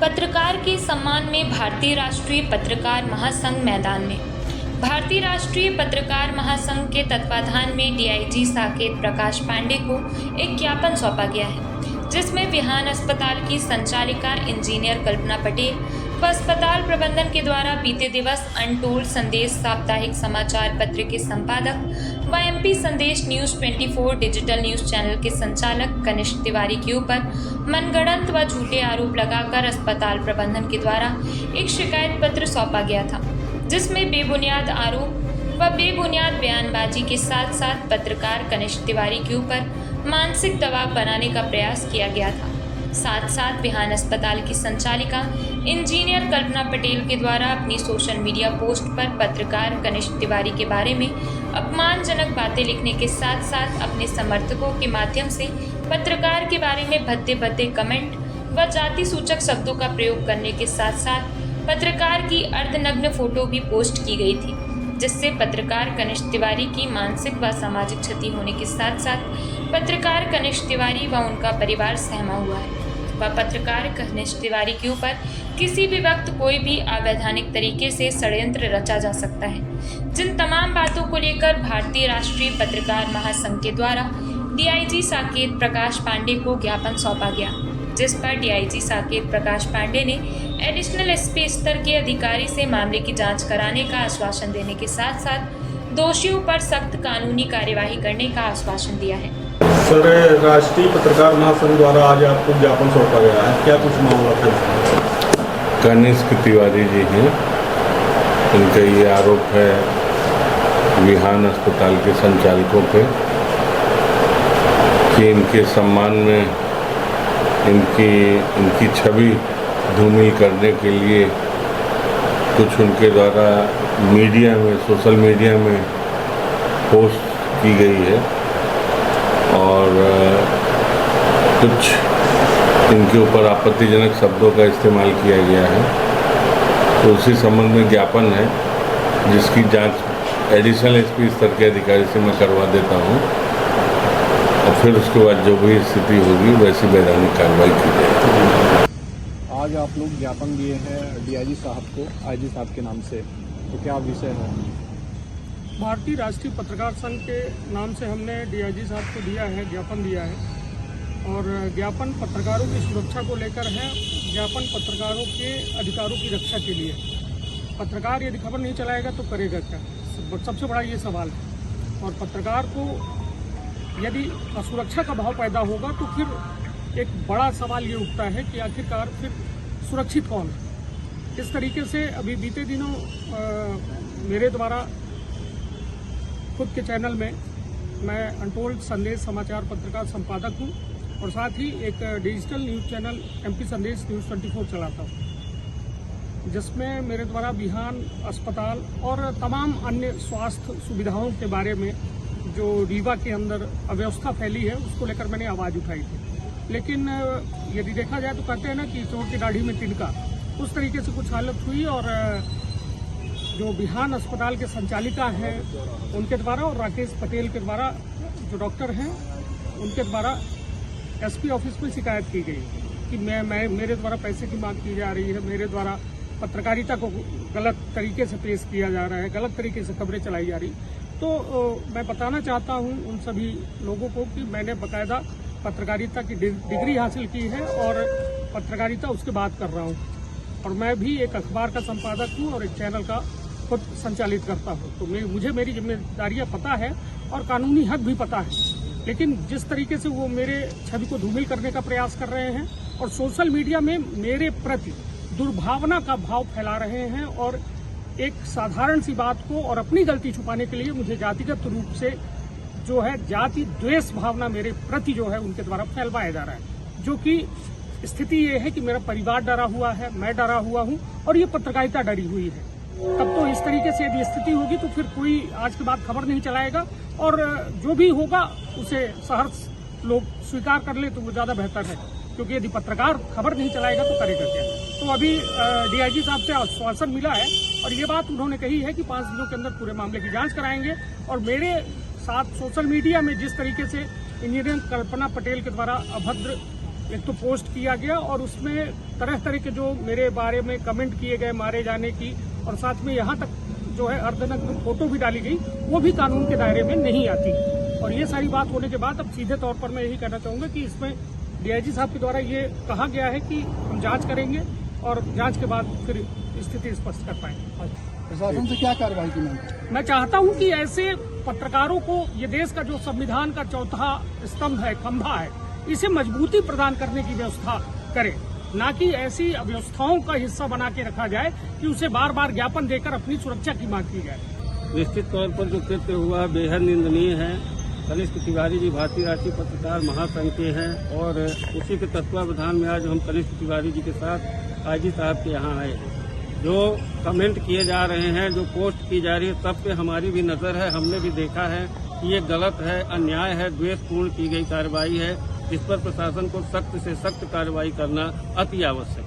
पत्रकार के सम्मान में भारतीय राष्ट्रीय पत्रकार महासंघ मैदान में। भारतीय राष्ट्रीय पत्रकार महासंघ के तत्वाधान में डीआईजी साकेत प्रकाश पांडे को एक ज्ञापन सौंपा गया है, जिसमें विहान अस्पताल की संचालिका इंजीनियर कल्पना पटेल व अस्पताल प्रबंधन के द्वारा बीते दिवस अनटोल्ड संदेश साप्ताहिक समाचार पत्र के संपादक व एमपी संदेश न्यूज़ 24 डिजिटल न्यूज़ चैनल के संचालक कनिष्क तिवारी के ऊपर मनगढ़ंत व झूठे आरोप लगाकर अस्पताल प्रबंधन के द्वारा एक शिकायत पत्र सौंपा गया था, जिसमें बेबुनियाद आरोप व बेबुनियाद बयानबाजी के साथ साथ पत्रकार कनिष्क तिवारी के ऊपर मानसिक दबाव बनाने का प्रयास किया गया था। साथ साथ विहान अस्पताल की संचालिका इंजीनियर कल्पना पटेल के द्वारा अपनी सोशल मीडिया पोस्ट पर पत्रकार कनिष्क तिवारी के बारे में अपमानजनक बातें लिखने के साथ साथ अपने समर्थकों के माध्यम से पत्रकार के बारे में भद्दे भद्दे कमेंट व जाति सूचक शब्दों का प्रयोग करने के साथ साथ पत्रकार की अर्धनग्न फोटो भी पोस्ट की गई थी, जिससे पत्रकार कनिष्क तिवारी की मानसिक व सामाजिक क्षति होने के साथ साथ पत्रकार कनिष्क तिवारी व उनका परिवार सहमा हुआ है व पत्रकार कनिष्क तिवारी के ऊपर किसी भी वक्त कोई भी अवैधानिक तरीके से षड्यंत्र रचा जा सकता है। जिन तमाम बातों को लेकर भारतीय राष्ट्रीय पत्रकार महासंघ के द्वारा डीआईजी साकेत प्रकाश पांडे को ज्ञापन सौंपा गया, जिस पर डीआईजी साकेत प्रकाश पांडे ने एडिशनल एसपी स्तर के अधिकारी से मामले की जांच कराने का आश्वासन देने के साथ साथ दोषियों पर सख्त कानूनी कार्यवाही करने का आश्वासन दिया है। सर, राष्ट्रीय पत्रकार महासंघ द्वारा आज आपको ज्ञापन सौंपा गया है, क्या कुछ मामला था? कनिष्क तिवारी जी हैं, उनका ये आरोप है विहान अस्पताल के संचालकों पे कि इनके सम्मान में इनकी छवि धूमिल करने के लिए कुछ उनके द्वारा मीडिया में, सोशल मीडिया में पोस्ट की गई है और कुछ इनके ऊपर आपत्तिजनक शब्दों का इस्तेमाल किया गया है। तो उसी संबंध में ज्ञापन है, जिसकी जांच एडिशनल एसपी स्तर के अधिकारी से मैं करवा देता हूं और फिर उसके बाद जो भी स्थिति होगी वैसी वैधानिक कार्रवाई की जाएगी। आज आप लोग ज्ञापन दिए हैं डीआईजी साहब को, आईजी साहब के नाम से, तो क्या विषय है? भारतीय राष्ट्रीय पत्रकार संघ के नाम से हमने डीआईजी साहब को दिया है, ज्ञापन दिया है और ज्ञापन पत्रकारों की सुरक्षा को लेकर है। ज्ञापन पत्रकारों के अधिकारों की रक्षा के लिए। पत्रकार यदि खबर नहीं चलाएगा तो करेगा क्या? सबसे बड़ा ये सवाल है। और पत्रकार को यदि असुरक्षा का भाव पैदा होगा तो फिर एक बड़ा सवाल ये उठता है कि आखिरकार फिर सुरक्षित कौन है। इस तरीके से अभी बीते दिनों मेरे द्वारा खुद के चैनल में मैं अनटोल्ड संदेश समाचार पत्र का संपादक हूं और साथ ही एक डिजिटल न्यूज़ चैनल एमपी संदेश न्यूज़ 24 चलाता हूं, जिसमें मेरे द्वारा विहान अस्पताल और तमाम अन्य स्वास्थ्य सुविधाओं के बारे में जो रीवा के अंदर अव्यवस्था फैली है उसको लेकर मैंने आवाज़ उठाई थी। लेकिन यदि देखा जाए तो कहते हैं ना कि चोर की दाढ़ी में तिनका, उस तरीके से कुछ हालत हुई और जो विहान अस्पताल के संचालिका हैं उनके द्वारा और राकेश पटेल के द्वारा जो डॉक्टर हैं उनके द्वारा एसपी ऑफिस में शिकायत की गई कि मेरे द्वारा पैसे की मांग की जा रही है, मेरे द्वारा पत्रकारिता को गलत तरीके से पेश किया जा रहा है, गलत तरीके से खबरें चलाई जा रही। तो मैं बताना चाहता हूं उन सभी लोगों को कि मैंने बाकायदा पत्रकारिता की डिग्री हासिल की है और पत्रकारिता उसके बाद कर रहा हूँ और मैं भी एक अखबार का संपादक हूँ और एक चैनल का खुद संचालित करता हूँ। तो मुझे मेरी जिम्मेदारियाँ पता है और कानूनी हक भी पता है, लेकिन जिस तरीके से वो मेरे छवि को धूमिल करने का प्रयास कर रहे हैं और सोशल मीडिया में मेरे प्रति दुर्भावना का भाव फैला रहे हैं और एक साधारण सी बात को और अपनी गलती छुपाने के लिए मुझे जातिगत रूप से जो है जाति द्वेष भावना मेरे प्रति जो है उनके द्वारा फैलवाया जा रहा है, जो कि स्थिति ये है कि मेरा परिवार डरा हुआ है, मैं डरा हुआ हूँ और ये पत्रकारिता डरी हुई है। तब तो इस तरीके से यदि स्थिति होगी तो फिर कोई आज के बाद खबर नहीं चलाएगा और जो भी होगा उसे सहर्ष लोग स्वीकार कर ले तो वो ज़्यादा बेहतर है, क्योंकि यदि पत्रकार खबर नहीं चलाएगा तो करेगा क्या? तो अभी डीआईजी साहब से आश्वासन मिला है और ये बात उन्होंने कही है कि 5 दिनों के अंदर पूरे मामले की जांच कराएंगे और मेरे साथ सोशल मीडिया में जिस तरीके से इंजीनियर कल्पना पटेल के द्वारा अभद्र एक तो पोस्ट किया गया और उसमें तरह तरह के जो मेरे बारे में कमेंट किए गए मारे जाने की, और साथ में यहाँ तक जो है अर्धनग्न फोटो भी डाली गई, वो भी कानून के दायरे में नहीं आती। और ये सारी बात होने के बाद अब सीधे तौर पर मैं यही कहना चाहूंगा कि इसमें डीआईजी साहब के द्वारा ये कहा गया है कि हम जांच करेंगे और जांच के बाद फिर स्थिति स्पष्ट कर पाएंगे। प्रशासन से क्या कार्रवाई की मांग? मैं चाहता हूं कि ऐसे पत्रकारों को, ये देश का जो संविधान का चौथा स्तंभ है, खंभा है, इसे मजबूती प्रदान करने की व्यवस्था करे, ना कि ऐसी अव्यवस्थाओं का हिस्सा बना के रखा जाए कि उसे बार बार ज्ञापन देकर अपनी सुरक्षा की मांग की जाए। निश्चित तौर पर जो कृत्य हुआ बेहद निंदनीय है। कनिष्ठ तिवारी जी भारतीय राष्ट्रीय पत्रकार महासंघ के हैं और उसी के तत्वावधान में आज हम कनिष्ठ तिवारी जी के साथ आईजी साहब के यहाँ आए हैं। जो कमेंट किए जा रहे हैं, जो पोस्ट की जा रही है, सब पे हमारी भी नजर है। हमने भी देखा है कि ये गलत है, अन्याय है, द्वेषपूर्ण की गई कार्रवाई है, जिस पर प्रशासन को सख्त से सख्त कार्रवाई करना अति आवश्यक है।